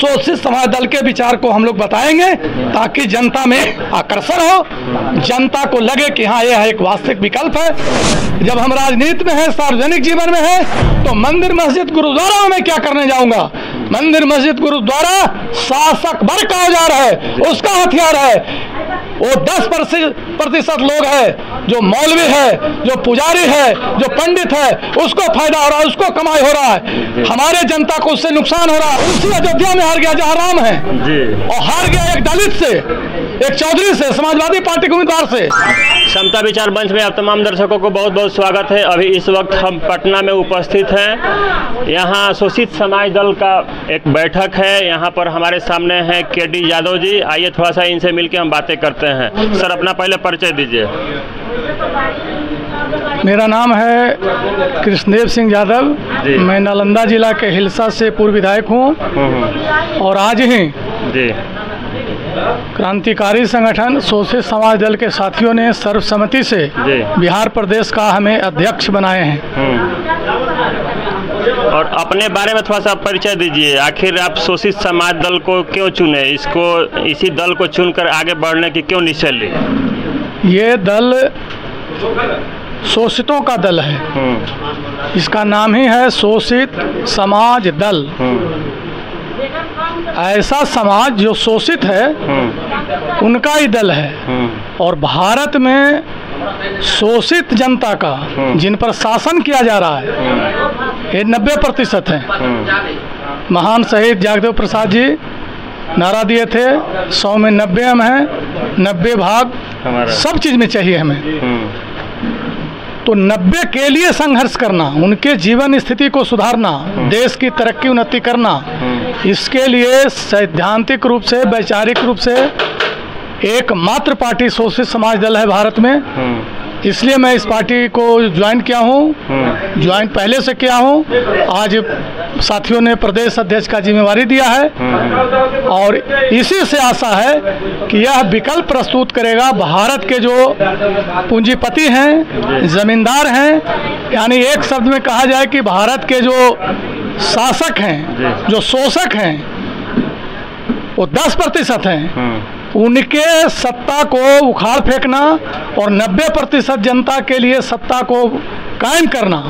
शोषित समाज दल के विचार को हम लोग बताएंगे ताकि जनता में आकर्षण हो, जनता को लगे कि हाँ यह एक वास्तविक विकल्प है। जब हम राजनीति में हैं, सार्वजनिक जीवन में हैं, तो मंदिर मस्जिद गुरुद्वारा में क्या करने जाऊंगा। मंदिर मस्जिद गुरुद्वारा शासक वर्ग का औजार है, उसका हथियार है। वो 10% लोग हैं जो मौलवी है, जो पुजारी है, जो पंडित है, उसको फायदा हो रहा है, उसको कमाई हो रहा है। हमारे जनता को उससे नुकसान हो रहा है। उसी अयोध्या में हार गया जहाँ राम है और हार गया एक दलित से, एक चौधरी से, समाजवादी पार्टी के उम्मीदवार से। समता विचार मंच में आप तमाम दर्शकों को बहुत बहुत स्वागत है। अभी इस वक्त हम पटना में उपस्थित हैं। यहाँ शोषित समाज दल का एक बैठक है। यहाँ पर हमारे सामने हैं केडी यादव जी। आइए थोड़ा सा इनसे मिलकर हम बातें करते हैं। सर, अपना पहले परिचय दीजिए। मेरा नाम है कृष्णदेव सिंह यादव। मैं नालंदा जिला के हिलसा से पूर्व विधायक हूँ और आज ही क्रांतिकारी संगठन शोषित समाज दल के साथियों ने सर्वसम्मति से बिहार प्रदेश का हमें अध्यक्ष बनाए हैं। और अपने बारे में थोड़ा सा परिचय दीजिए। आखिर आप शोषित समाज दल को क्यों चुने, इसी दल को चुनकर आगे बढ़ने की क्यों निश्चय ली? ये दल शोषितों का दल है। इसका नाम ही है शोषित समाज दल। ऐसा समाज जो शोषित है उनका ही दल है। और भारत में शोषित जनता का जिन पर शासन किया जा रहा है ये 90% है। महान शहीद जगदेव प्रसाद जी नारा दिए थे 100 में 90 हम हैं, 90 भाग सब चीज़ में चाहिए हमें। तो 90 के लिए संघर्ष करना, उनके जीवन स्थिति को सुधारना, देश की तरक्की उन्नति करना, इसके लिए सैद्धांतिक रूप से, वैचारिक रूप से एकमात्र पार्टी शोषित समाज दल है भारत में। इसलिए मैं इस पार्टी को ज्वाइन किया हूँ। ज्वाइन पहले से किया हूँ। आज साथियों ने प्रदेश अध्यक्ष का जिम्मेवारी दिया है और इसी से आशा है कि यह विकल्प प्रस्तुत करेगा। भारत के जो पूंजीपति हैं, जमींदार हैं, यानी एक शब्द में कहा जाए कि भारत के जो शासक हैं, जो शोषक हैं, वो 10% हैं। उनके सत्ता को उखाड़ फेंकना और 90% जनता के लिए सत्ता को कायम करना,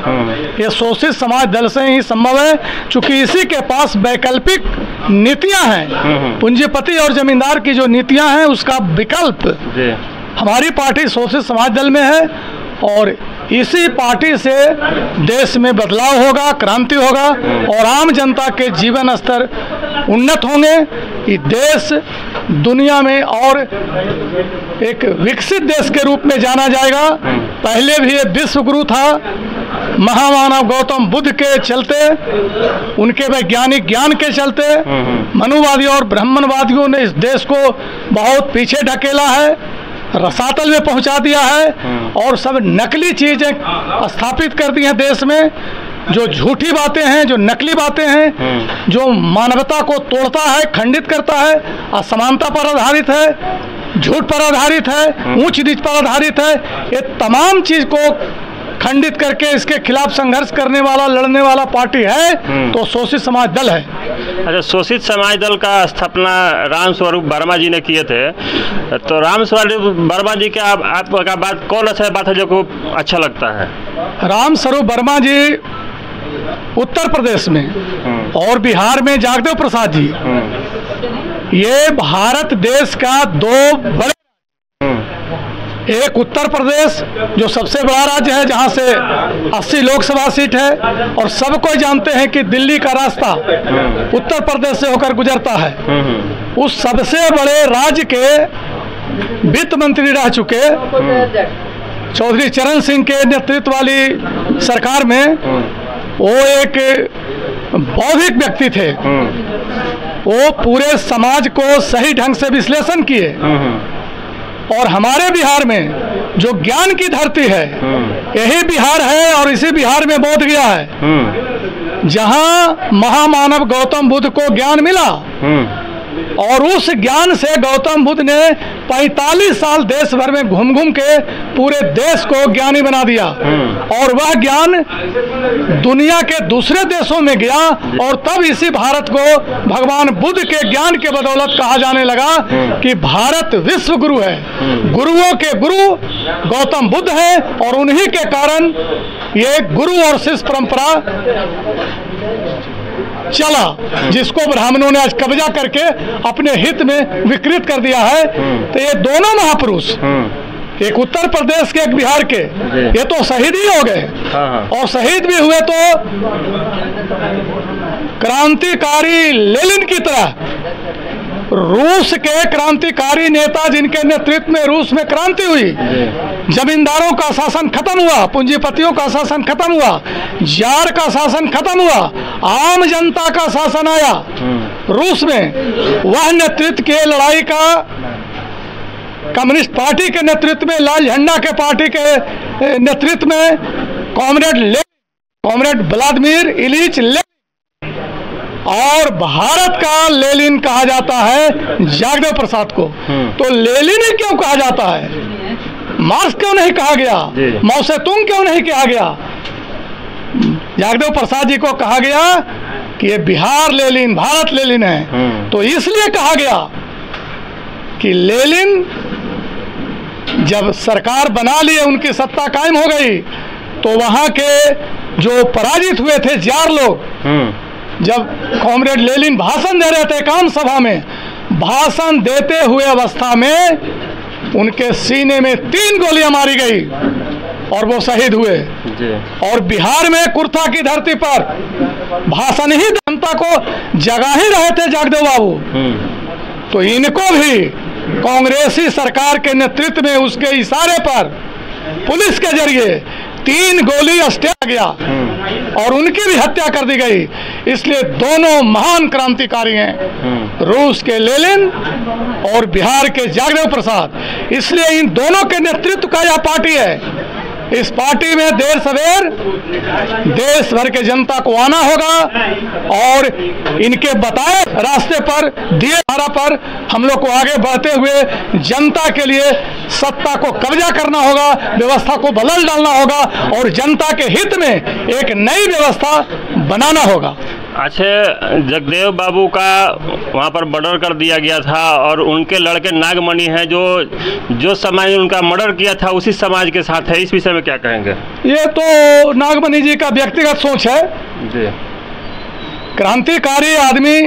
ये शोषित समाज दल से ही संभव है। चूंकि इसी के पास वैकल्पिक नीतियां हैं, पूंजीपति और जमींदार की जो नीतियां हैं उसका विकल्प हमारी पार्टी शोषित समाज दल में है। और इसी पार्टी से देश में बदलाव होगा, क्रांति होगा और आम जनता के जीवन स्तर उन्नत होंगे। ये देश दुनिया में और एक विकसित देश के रूप में जाना जाएगा। पहले भी ये विश्व गुरु था। महामानव गौतम बुद्ध के चलते, उनके वैज्ञानिक ज्ञान के चलते मनुवादी और ब्राह्मणवादियों ने इस देश को बहुत पीछे ढकेला है, रसातल में पहुंचा दिया है और सब नकली चीजें स्थापित कर दी हैं देश में। जो झूठी बातें हैं, जो नकली बातें हैं, जो मानवता को तोड़ता है, खंडित करता है, असमानता पर आधारित है, झूठ पर आधारित है, ऊंच नीच पर आधारित है, ये तमाम चीज को खंडित करके इसके खिलाफ संघर्ष करने वाला, लड़ने वाला पार्टी है तो शोषित समाज दल है। अच्छा, शोषित समाज दल का स्थापना राम स्वरूप वर्मा जी ने किए थे। तो राम स्वरूप वर्मा जी का आपका बात कौन अच्छा बात है जो को अच्छा लगता है? राम स्वरूप वर्मा जी उत्तर प्रदेश में और बिहार में जगदेव प्रसाद जी, ये भारत देश का दो बड़े, एक उत्तर प्रदेश जो सबसे बड़ा राज्य है जहां से 80 लोकसभा सीट है और सब कोई जानते हैं कि दिल्ली का रास्ता उत्तर प्रदेश से होकर गुजरता है। उस सबसे बड़े राज्य के वित्त मंत्री रह चुके चौधरी चरण सिंह के नेतृत्व वाली सरकार में वो एक बौद्धिक व्यक्ति थे। वो पूरे समाज को सही ढंग से विश्लेषण किए और हमारे बिहार में जो ज्ञान की धरती है, यही बिहार है और इसी बिहार में बोध गया है जहां महामानव गौतम बुद्ध को ज्ञान मिला। और उस ज्ञान से गौतम बुद्ध ने 45 साल देश भर में घूम घूम के पूरे देश को ज्ञानी बना दिया और वह ज्ञान दुनिया के दूसरे देशों में गया और तब इसी भारत को भगवान बुद्ध के ज्ञान के बदौलत कहा जाने लगा कि भारत विश्व गुरु है। गुरुओं के गुरु गौतम बुद्ध है और उन्हीं के कारण ये गुरु और शिष्य परंपरा चला, जिसको ब्राह्मणों ने आज कब्जा करके अपने हित में विकृत कर दिया है। तो ये दोनों महापुरुष, एक उत्तर प्रदेश के एक बिहार के, ये तो शहीद ही हो गए और शहीद भी हुए तो क्रांतिकारी लेनिन की तरह। रूस के क्रांतिकारी नेता जिनके नेतृत्व में रूस में क्रांति हुई, जमींदारों का शासन खत्म हुआ, पूंजीपतियों का शासन खत्म हुआ, जार का शासन खत्म हुआ, आम जनता का शासन आया रूस में। वह नेतृत्व के लड़ाई का कम्युनिस्ट पार्टी के नेतृत्व में, लाल झंडा के पार्टी के नेतृत्व में कॉमरेड व्लादिमीर इलिच लेनिन, और भारत का लेनिन कहा जाता है जागदेव प्रसाद को। तो लेनिन ही क्यों कहा जाता है? मार्क्स क्यों नहीं कहा गया? माओ से तुंग क्यों नहीं कहा गया? जागदेव प्रसाद जी को कहा गया कि ये बिहार लेनिन, भारत लेनिन है। तो इसलिए कहा गया कि लेनिन जब सरकार बना लिए, उनकी सत्ता कायम हो गई, तो वहां के जो पराजित हुए थे जार लोग, जब कॉमरेड लेनिन भाषण दे रहे थे काम सभा में, भाषण देते हुए अवस्था में उनके सीने में 3 गोलियां मारी गई और वो शहीद हुए। और बिहार में कुर्था की धरती पर भाषण ही जनता को जगा ही रहे थे जागदेव बाबू। तो इनको भी कांग्रेसी सरकार के नेतृत्व में उसके इशारे पर पुलिस के जरिए 3 गोली अस्त्या गया और उनकी भी हत्या कर दी गई। इसलिए दोनों महान क्रांतिकारी हैं, रूस के लेनिन और बिहार के जागदेव प्रसाद। इसलिए इन दोनों के नेतृत्व का यह पार्टी है। इस पार्टी में देर सवेर देश भर के जनता को आना होगा और इनके बताए रास्ते पर, दिए धारा पर हम लोग को आगे बढ़ते हुए जनता के लिए सत्ता को कब्जा करना होगा, व्यवस्था को बदल डालना होगा और जनता के हित में एक नई व्यवस्था बनाना होगा। अच्छा, जगदेव बाबू का वहाँ पर मर्डर कर दिया गया था और उनके लड़के नागमणि हैं जो समाज उनका मर्डर किया था उसी समाज के साथ है। इस विषय में क्या कहेंगे? ये तो नागमणि जी का व्यक्तिगत सोच है जी। क्रांतिकारी आदमी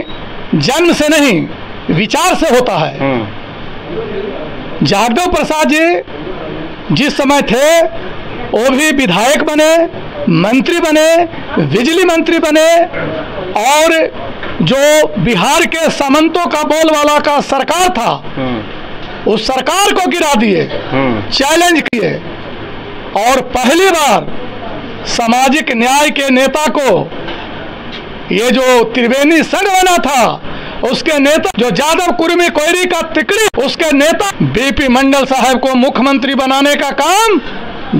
जन्म से नहीं, विचार से होता है। जागदेव प्रसाद जी जिस समय थे वो भी विधायक बने, मंत्री बने, बिजली मंत्री बने और जो बिहार के सामंतों का बोलबाला का सरकार था उस सरकार को गिरा दिए, चैलेंज किए और पहली बार सामाजिक न्याय के नेता को, ये जो त्रिवेणी संघ बना था उसके नेता, जो जादव कुर्मी कोयरी का तिकड़ी, उसके नेता बीपी मंडल साहब को मुख्यमंत्री बनाने का काम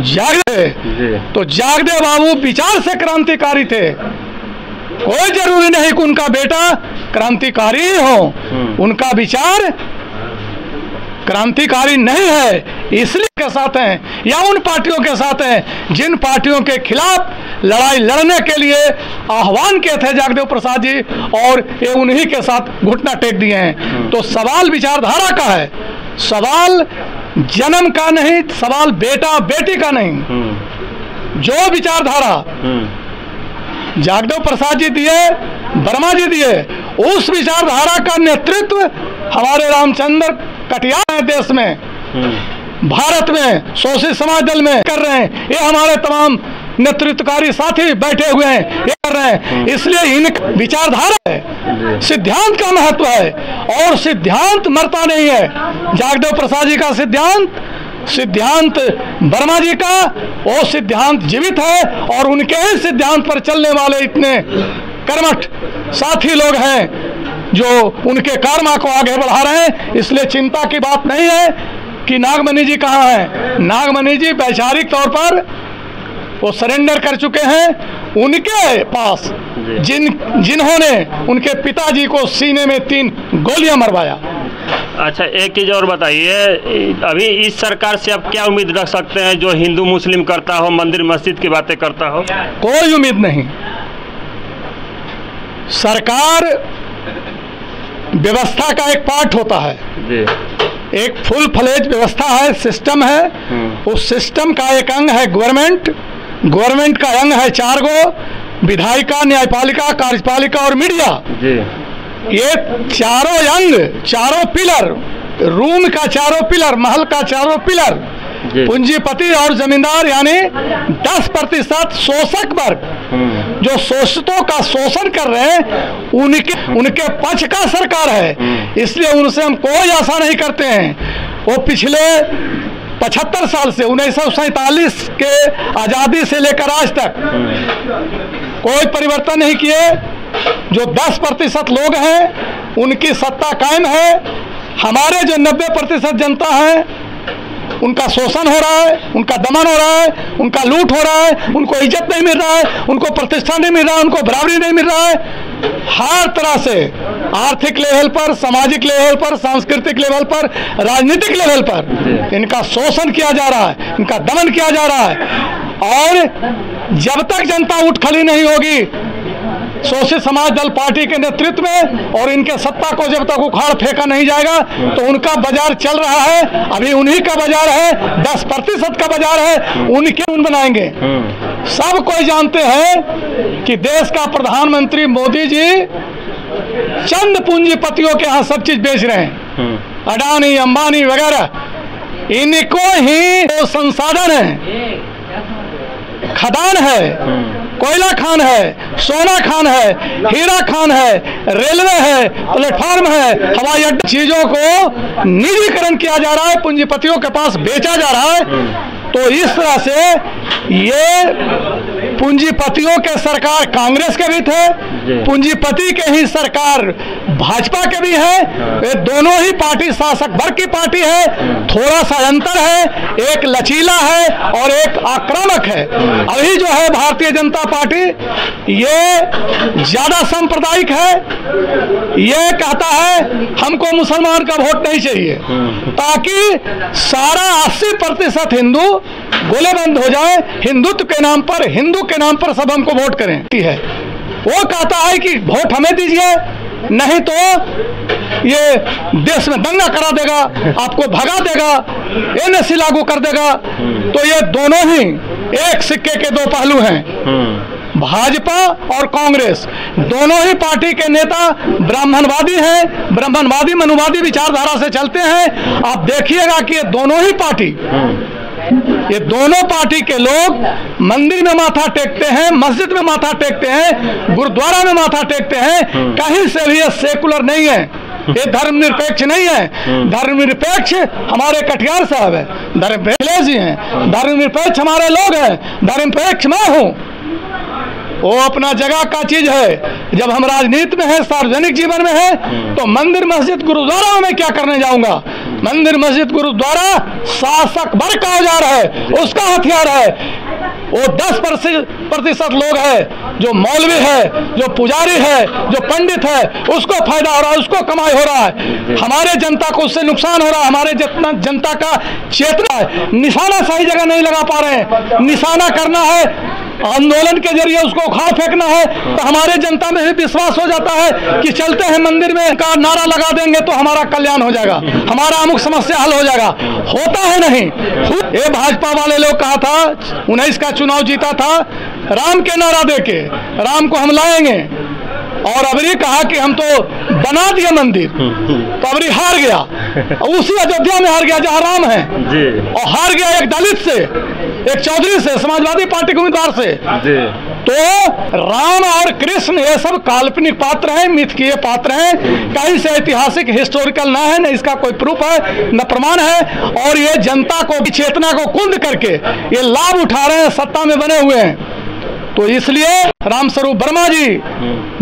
जागदेव। तो जागदेव बाबू विचार से क्रांतिकारी थे। कोई जरूरी नहीं कि उनका बेटा क्रांतिकारी ही हो, उनका विचार क्रांतिकारी नहीं है इसलिए के साथ हैं या उन पार्टियों के साथ हैं जिन पार्टियों के खिलाफ लड़ाई लड़ने के लिए आह्वान किए थे जागदेव प्रसाद जी, और ये उन्हीं के साथ घुटना टेक दिए हैं। तो सवाल विचारधारा का है, सवाल जन्म का नहीं, सवाल बेटा बेटी का नहीं। जो विचारधारा जागदेव प्रसाद जी दिए, वर्मा जी दिए, उस विचारधारा का नेतृत्व हमारे रामचंद्र कटियार है देश में, भारत में, शोषित समाज दल में कर रहे हैं। ये हमारे तमाम नेतृत्वकारी साथी बैठे हुए हैं, ये कर रहे हैं। इसलिए इन विचारधारा है, सिद्धांत का महत्व है और सिद्धांत मरता नहीं है। जागदेव प्रसाद जी का सिद्धांत वर्मा जी का वो सिद्धांत जीवित है और उनके ही सिद्धांत पर चलने वाले इतने कर्मठ साथी लोग हैं जो उनके कर्मा को आगे बढ़ा रहे हैं। इसलिए चिंता की बात नहीं है कि नागमणि जी कहाँ हैं। नागमणि जी वैचारिक तौर पर वो सरेंडर कर चुके हैं उनके पास जिन्होंने उनके पिताजी को सीने में 3 गोलियां मरवाया। अच्छा, एक चीज़ और बताइए, अभी इस सरकार से आप क्या उम्मीद रख सकते हैं जो हिंदू मुस्लिम करता हो, मंदिर मस्जिद की बातें करता हो? कोई उम्मीद नहीं। सरकार व्यवस्था का एक पार्ट होता है जी। एक फुल फ्लेज व्यवस्था है, सिस्टम है। उस सिस्टम का एक अंग है गवर्नमेंट का अंग है 4 गो, विधायिका, न्यायपालिका, कार्यपालिका और मीडिया जी। ये चारों अंग, चारों पिलर, रूम का 4 पिलर, महल का 4 पिलर, पूंजीपति और जमींदार यानी 10% शोषक वर्ग जो शोषितों का शोषण कर रहे हैं, उनके पक्ष का सरकार है। इसलिए उनसे हम कोई आशा नहीं करते हैं। वो पिछले 75 साल से 1947 के आज़ादी से लेकर आज तक कोई परिवर्तन नहीं किए। जो 10% लोग हैं उनकी सत्ता कायम है। हमारे जो 90% जनता है उनका शोषण हो रहा है, उनका दमन हो रहा है, उनका लूट हो रहा है, उनको इज्जत नहीं मिल रहा है, उनको प्रतिष्ठा नहीं मिल रहा है, उनको बराबरी नहीं मिल रहा है। हर तरह से आर्थिक लेवल पर, सामाजिक लेवल पर, सांस्कृतिक लेवल पर, राजनीतिक लेवल पर इनका शोषण किया जा रहा है, इनका दमन किया जा रहा है। और जब तक जनता उठ खड़ी नहीं होगी शोषित समाज दल पार्टी के नेतृत्व में और इनके सत्ता को जब तक उखाड़ फेंका नहीं जाएगा तो उनका बाजार चल रहा है। अभी उन्हीं का बाजार है, 10% का बाजार है, उनके उन बनाएंगे। सब कोई जानते हैं कि देश का प्रधानमंत्री मोदी जी चंद पूंजीपतियों के यहाँ सब चीज बेच रहे हैं, अडानी, अंबानी वगैरह। इनको ही तो संसाधन है, खदान है, कोयला खान है, सोना खान है, हीरा खान है, रेलवे है, प्लेटफॉर्म है, हवाई अड्डा, चीजों को निजीकरण किया जा रहा है, पूंजीपतियों के पास बेचा जा रहा है। तो इस तरह से ये पूंजीपतियों के सरकार कांग्रेस के भी थे, पूंजीपति के ही सरकार भाजपा के भी है। ये दोनों ही पार्टी शासक वर्ग की पार्टी है। थोड़ा सा अंतर है, एक लचीला है और एक आक्रामक है। अभी जो है भारतीय जनता पार्टी ये ज्यादा सांप्रदायिक है। ये कहता है हमको मुसलमान का वोट नहीं चाहिए, ताकि सारा 80% हिंदू गोलेबंद हो जाए, हिंदुत्व के नाम पर, हिंदू के नाम पर सब हमको वोट करें है। वो कहता है कि वोट हमें दीजिए, नहीं तो ये देश में दंगा करा देगा, आपको भगा देगा, एनएससी लागू कर देगा। तो ये दोनों ही एक सिक्के के 2 पहलू हैं। भाजपा और कांग्रेस दोनों ही पार्टी के नेता ब्राह्मणवादी हैं, ब्राह्मणवादी मनुवादी विचारधारा से चलते हैं। आप देखिएगा कि ये दोनों पार्टी के लोग मंदिर में माथा टेकते हैं, मस्जिद में माथा टेकते हैं, गुरुद्वारा में माथा टेकते हैं। कहीं से भी ये सेकुलर नहीं है, ये धर्मनिरपेक्ष नहीं है। धर्मनिरपेक्ष हमारे कटियार साहब है, धर्मनिरपेक्ष जी हैं, धर्मनिरपेक्ष हमारे लोग हैं, धर्मनिरपेक्ष मैं हूँ। वो अपना जगह का चीज है। जब हम राजनीति में है, सार्वजनिक जीवन में है, तो मंदिर मस्जिद गुरुद्वारा में क्या करने जाऊंगा? मंदिर मस्जिद गुरुद्वारा शासक वर्ग का औजार है, उसका हथियार है। वो 10% लोग है जो मौलवी है, जो पुजारी है, जो पंडित है, उसको फायदा हो रहा है, उसको कमाई हो रहा है। हमारे जनता को उससे नुकसान हो रहा है। हमारे जितना जनता का चेतना है, निशाना सही जगह नहीं लगा पा रहे हैं। निशाना करना है, आंदोलन के जरिए उसको उखाड़ फेंकना है, तो हमारे जनता में भी विश्वास हो जाता है कि चलते हैं मंदिर में का नारा लगा देंगे तो हमारा कल्याण हो जाएगा, हमारा अमुक समस्या हल हो जाएगा। होता है नहीं। ये भाजपा वाले लोग कहा था 19 का चुनाव जीता था राम के नारा देके, राम को हम लाएंगे, और अबरी कहा कि हम तो बना दिए मंदिर, तो अबरी हार गया। उसी अयोध्या में हार गया जहाँ राम है जी। और हार गया एक दलित से, एक चौधरी से, समाजवादी पार्टी के उम्मीदवार से जी। तो राम और कृष्ण ये सब काल्पनिक पात्र हैं, मिथकीय पात्र हैं। कहीं से ऐतिहासिक हिस्टोरिकल ना है, न इसका कोई प्रूफ है, न प्रमाण है। और ये जनता को चेतना को कुंद करके ये लाभ उठा रहे हैं, सत्ता में बने हुए हैं। तो इसलिए रामस्वरूप वर्मा जी,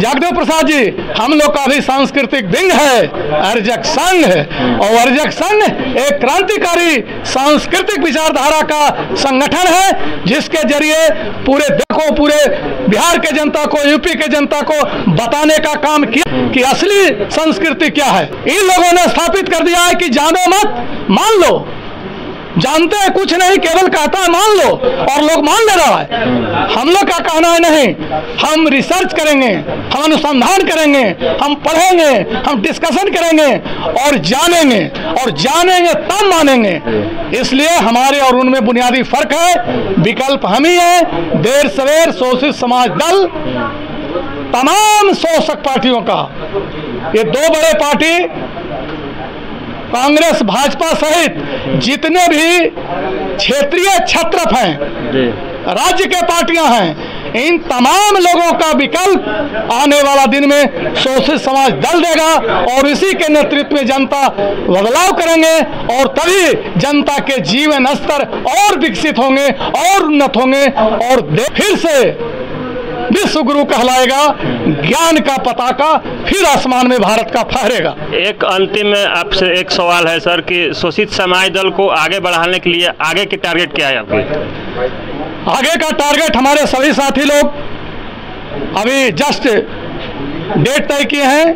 जगदेव प्रसाद जी, हम लोग का भी सांस्कृतिक विंग है, अर्जक संघ है। और अर्जक संघ एक क्रांतिकारी सांस्कृतिक विचारधारा का संगठन है, जिसके जरिए पूरे बिहार के जनता को, यूपी के जनता को बताने का काम किया कि असली संस्कृति क्या है। इन लोगों ने स्थापित कर दिया है कि जानो मत, मान लो, जानते हैं कुछ नहीं, केवल कहता है मान लो, और लोग मान ले रहा है। हम लोग का कहना है नहीं, हम रिसर्च करेंगे, हम अनुसंधान करेंगे, हम पढ़ेंगे, हम डिस्कशन करेंगे और जानेंगे तब मानेंगे। इसलिए हमारे और उनमें बुनियादी फर्क है, विकल्प हम ही है। देर सवेर शोषित समाज दल तमाम शोषक पार्टियों का, ये दो बड़े पार्टी कांग्रेस भाजपा सहित जितने भी क्षेत्रीय छत्रप हैं, राज्य के पार्टियां हैं, इन तमाम लोगों का विकल्प आने वाला दिन में शोषित समाज दल देगा और इसी के नेतृत्व में जनता बदलाव करेंगे और तभी जनता के जीवन स्तर और विकसित होंगे और उन्नत होंगे और फिर से विश्व गुरु कहलाएगा, ज्ञान का पताका फिर आसमान में भारत का फहरेगा। एक अंतिम में आपसे एक सवाल है सर कि शोषित समाज दल को आगे बढ़ाने के लिए आगे की टारगेट क्या है आपकी? आगे का टारगेट हमारे सभी साथी लोग अभी जस्ट डेट तय किए हैं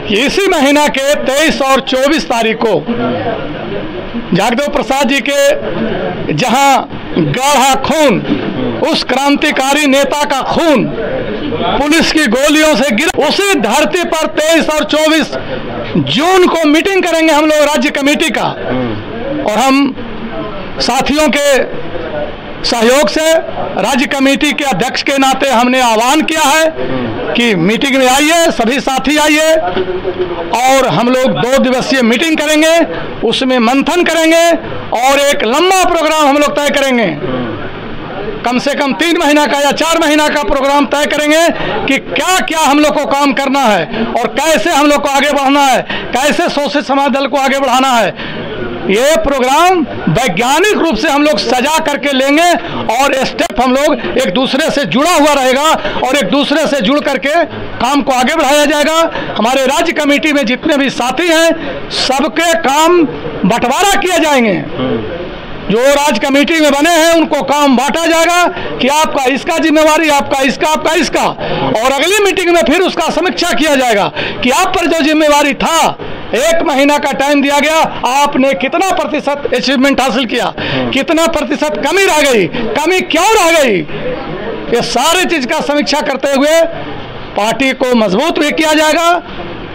कि इसी महीना के 23 और 24 तारीख को जगदेव प्रसाद जी के जहां गाढ़ा खून, उस क्रांतिकारी नेता का खून पुलिस की गोलियों से गिरा, उसी धरती पर 23 और 24 जून को मीटिंग करेंगे हम लोग राज्य कमेटी का। और हम साथियों के सहयोग से राज्य कमेटी के अध्यक्ष के नाते हमने आह्वान किया है कि मीटिंग में आइए, सभी साथी आइए और हम लोग 2 दिवसीय मीटिंग करेंगे, उसमें मंथन करेंगे और एक लंबा प्रोग्राम हम लोग तय करेंगे। कम से कम 3 महीना का या 4 महीना का प्रोग्राम तय करेंगे कि क्या क्या हम लोग को काम करना है और कैसे हम लोग को आगे बढ़ना है, कैसे शोषित समाज दल को आगे बढ़ाना है। ये प्रोग्राम वैज्ञानिक रूप से हम लोग सजा करके लेंगे और स्टेप हम लोग एक दूसरे से जुड़ा हुआ रहेगा और एक दूसरे से जुड़ करके काम को आगे बढ़ाया जाएगा। हमारे राज्य कमेटी में जितने भी साथी हैं, सबके काम बंटवारा किए जाएंगे। जो राज्य कमेटी में बने हैं उनको काम बांटा जाएगा कि आपका इसका जिम्मेवारी, आपका इसका, और अगली मीटिंग में फिर उसका समीक्षा किया जाएगा कि आप पर जो जिम्मेवारी था, 1 महीना का टाइम दिया गया, आपने कितना प्रतिशत अचीवमेंट हासिल किया, कितना प्रतिशत कमी रह गई, कमी क्यों रह गई। ये सारी चीज का समीक्षा करते हुए पार्टी को मजबूत भी किया जाएगा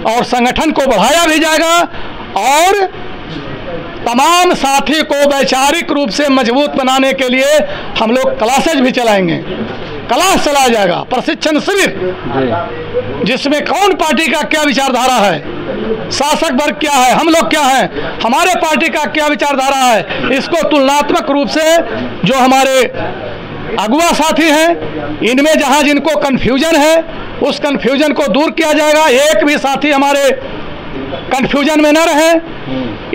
और संगठन को बढ़ाया भी जाएगा और तमाम साथी को वैचारिक रूप से मजबूत बनाने के लिए हम लोग क्लासेज भी चलाएंगे। क्लास चलाया जाएगा, प्रशिक्षण शिविर, जिसमें कौन पार्टी का क्या विचारधारा है, शासक वर्ग क्या है, हम लोग क्या हैं, हमारे पार्टी का क्या विचारधारा है, इसको तुलनात्मक रूप से जो हमारे अगुआ साथी हैं, इनमें जहां जिनको कन्फ्यूजन है उस कन्फ्यूजन को दूर किया जाएगा। एक भी साथी हमारे कन्फ्यूजन में न रहे,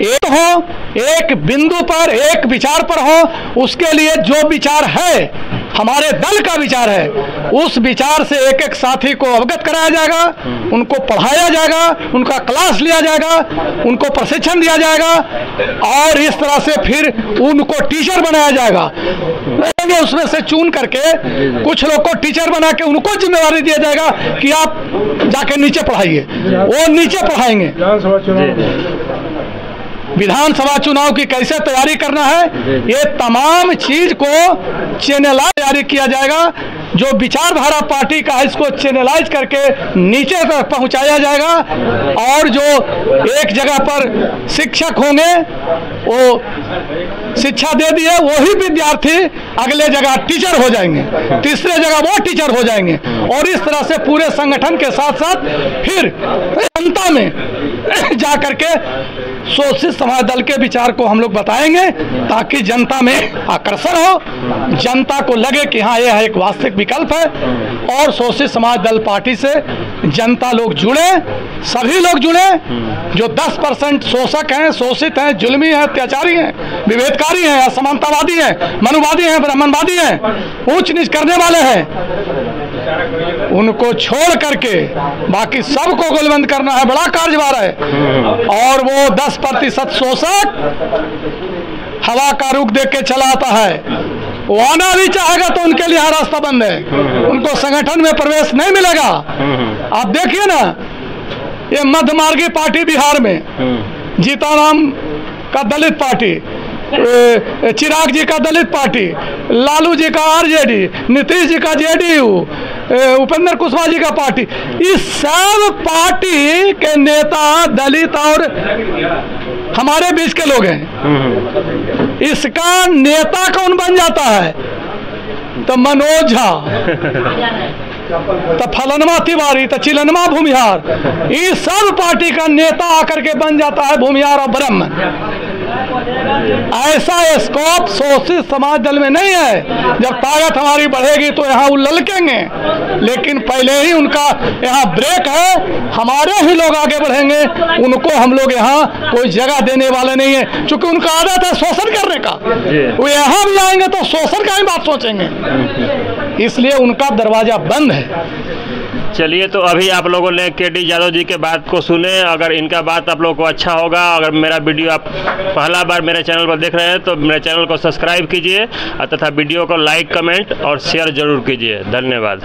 एक हो, एक बिंदु पर, एक विचार पर हो। उसके लिए जो विचार है, हमारे दल का विचार है, उस विचार से एक एक साथी को अवगत कराया जाएगा, उनको पढ़ाया जाएगा, उनका क्लास लिया जाएगा, उनको प्रशिक्षण दिया जाएगा और इस तरह से फिर उनको टीचर बनाया जाएगा। उसमें से चुन करके कुछ लोग को टीचर बना के उनको जिम्मेवारी दिया जाएगा कि आप जाके नीचे पढ़ाइए, वो नीचे पढ़ाएंगे। विधानसभा चुनाव की कैसे तैयारी करना है, ये तमाम चीज को चैनलाइज तैयारी किया जाएगा। जो विचारधारा पार्टी का है, इसको चैनलाइज करके नीचे तक पहुंचाया जाएगा और जो एक जगह पर शिक्षक होंगे वो शिक्षा दे दिए, वही विद्यार्थी अगले जगह टीचर हो जाएंगे, तीसरे जगह वो टीचर हो जाएंगे और इस तरह से पूरे संगठन के साथ साथ फिर जनता में जा करके शोषित समाज दल के विचार को हम लोग बताएंगे, ताकि जनता में आकर्षण हो, जनता को लगे कि हाँ यह एक वास्तविक विकल्प है। और शोषित समाज दल पार्टी से जनता लोग जुड़े, सभी लोग जुड़े, जो 10% शोषक हैं, शोषित हैं, जुल्मी हैं, अत्याचारी हैं, विभेदकारी हैं, असमानतावादी हैं, मनुवादी हैं, ब्राह्मणवादी हैं, ऊंच नीच करने वाले हैं, उनको छोड़ करके बाकी सबको गोलबंद करना है, बड़ा कार्यभार है। और वो 10% शोषक हवा का रुख देख के चला आता है, वो आना भी चाहेगा तो उनके लिए रास्ता बंद है, उनको संगठन में प्रवेश नहीं मिलेगा। आप देखिए ना, ये मध्यमार्गी पार्टी बिहार में, जीताराम का दलित पार्टी, चिराग जी का दलित पार्टी, लालू जी का आरजेडी, नीतीश जी का जेडीयू, उपेंद्र कुशवाहा जी का पार्टी, इस सब पार्टी के नेता दलित और हमारे बीच के लोग हैं। इसका नेता कौन बन जाता है? तो मनोज झा, तो फलनमा तिवारी, तो चिलनमा भूमिहार, इस सब पार्टी का नेता आकर के बन जाता है भूमिहार और ब्रह्म। ऐसा स्कोप शोषित समाज दल में नहीं है। जब ताकत हमारी बढ़ेगी तो यहाँ वो ललकेंगे, लेकिन पहले ही उनका यहाँ ब्रेक है, हमारे ही लोग आगे बढ़ेंगे, उनको हम लोग यहाँ कोई जगह देने वाले नहीं है, क्योंकि उनका आदत है शोषण करने का। वो यहाँ भी आएंगे तो शोषण का ही बात सोचेंगे, इसलिए उनका दरवाजा बंद है। चलिए, तो अभी आप लोगों ने केडी यादव जी के बात को सुने। अगर इनका बात आप लोगों को अच्छा होगा, अगर मेरा वीडियो आप पहला बार मेरे चैनल पर देख रहे हैं तो मेरे चैनल को सब्सक्राइब कीजिए तथा वीडियो को लाइक, कमेंट और शेयर जरूर कीजिए। धन्यवाद।